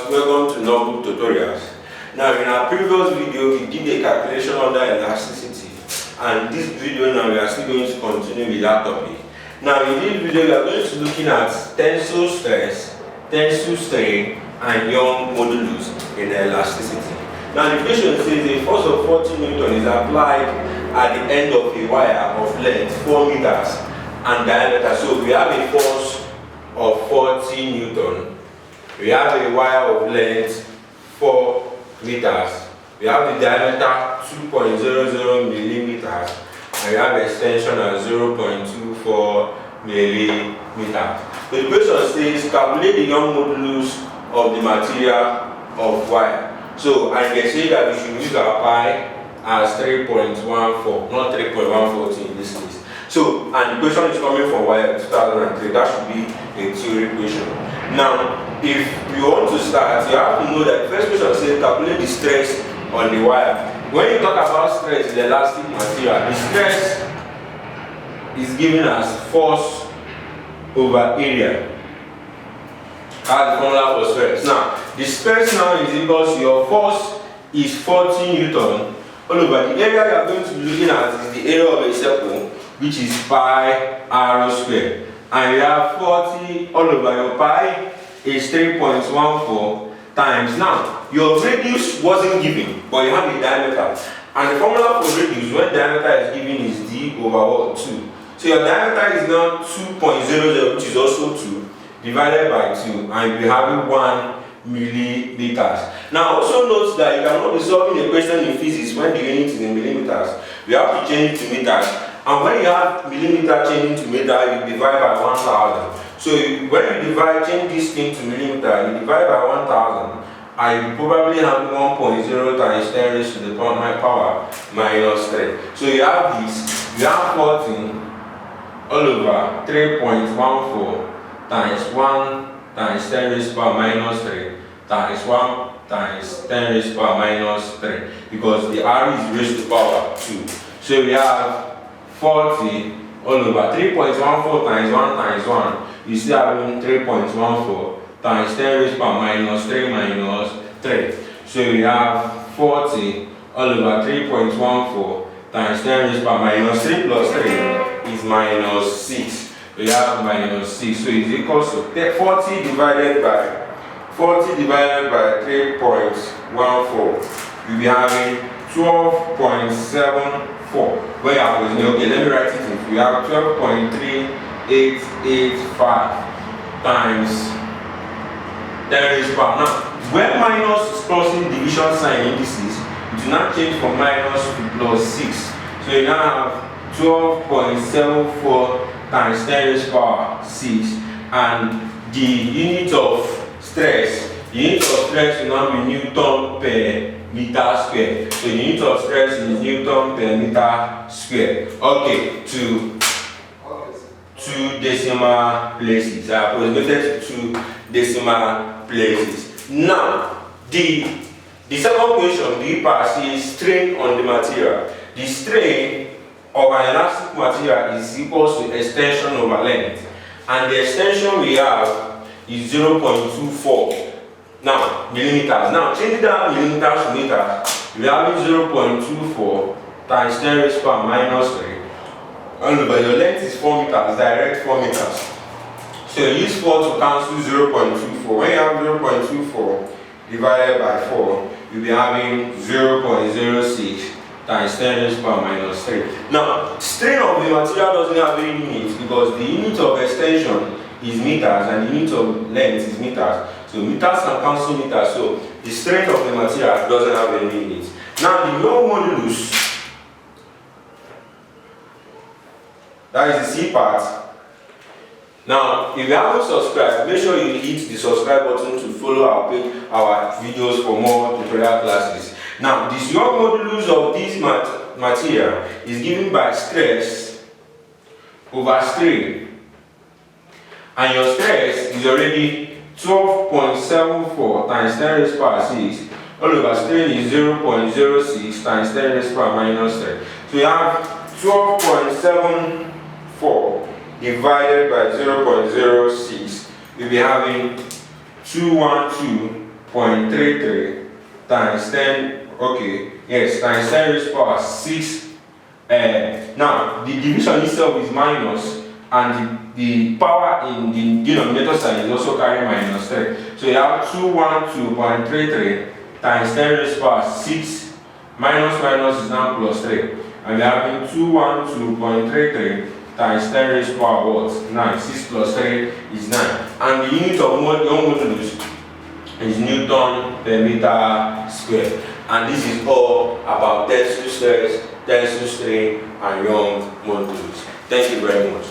Welcome to Notebook Tutorials. Now in our previous video we did a calculation under elasticity, and this video now we are still going to continue with that topic. Now in this video we are going to be looking at tensile stress, tensile strain and Young modulus in elasticity. Now the question says a force of 40 Newton is applied at the end of a wire of length 4 meters and diameter. So we have a force of 40 Newton. We have a wire of length 4 meters. We have the diameter 2.00 millimeters, and we have extension at 0.24 millimeters. So the question says calculate the Young modulus of the material of wire. So and they say that we should use our pi as 3.14, not 3.114 in this case. So and the question is coming from wire 2003. That should be a theory question. Now, if you want to start, you have to know that the first question says calculate the stress on the wire. When you talk about stress in the elastic material, the stress is given as force over area. That's the formula for stress. Now, the stress now is equal to your force is 40 Newton all over. The area you are going to be looking at is the area of a circle, which is pi r squared. And you have 40 all over. Your pi is 3.14 times. Now, your radius wasn't given, but you have a diameter. And the formula for radius, when diameter is given, is d over 2. So your diameter is now 2.00, which is also 2, divided by 2, and you'll be having 1 millimeters. Now, also note that you cannot be solving a question in physics when the unit is in millimeters. We have to change it to meters. And when you have millimeter changing to meter, you divide by 1000. So when you divide, change this thing to millimeter, you divide by 1000, and you probably have 1.0 times 10 raised to the power minus 3. So you have this, you have 14 all over 3.14 times 1 times 10 raised to the power minus 3 times 1 times 10 raised to the power minus 3, because the r is raised to the power 2. So we have 40 all over 3.14 times 1 times 1. You still having 3.14 times 10 raised to the power minus 3 minus 3. So we have 40 all over 3.14 times 10 raised to the power minus 3 plus 3 is minus 6. We have minus 6. So it's equal to 40 divided by 3.14. You'll be having 12.74. Where you have, okay, let me write it in. We have 12.3885 times 10 raised to the power. Now, when minus is crossing division sign indices, it will not change from minus to plus 6. So you now have 12.74 times 10 raised to the power 6, and the unit of stress will now be Newton per meter square. So the unit of stress is Newton per meter square. Okay, to 2 decimal places. I approximated to 2 decimal places. Now, the second question, the part is strain on the material. The strain of an elastic material is equal to extension over length, and the extension we have is 0.24. Now, millimeters. Now, changing that millimeters to meters, we are having 0.24 times 10 raised to the power minus 3. And but your length is 4 meters, direct 4 meters. So you use 4 to cancel 0.24. When you have 0.24 divided by 4, you'll be having 0.06 times 10 raised to the power minus 3. Now, strain of the material doesn't have any units, because the unit of extension is meters and the unit of length is meters. So meters can cancel meters, so the strength of the material doesn't have any units. Now the Young modulus, that is the C part. Now if you haven't subscribed, make sure you hit the subscribe button to follow our videos for more tutorial classes. Now this Young modulus of this material is given by stress over strain. And your stress is already 12.74 times 10 raised to the power 6 all over strain is 0.06 times 10 raised to the power minus 3. So you have 12.74 divided by 0.06. You'll be having 212 2.33 times 10, okay, yes, times 10 raised to power 6. Now, the division itself is minus, and the power in the denominator side is also carrying minus 3. So you have 212.33 times 10 raised to power 6 minus minus is now plus 3. And we are having 212.33 times 10 raised to power what? 9. 6 plus 3 is 9. And the unit of Young Modulus is Newton per meter squared. And this is all about tensile stress, tensile strain, and Young Modulus. Thank you very much.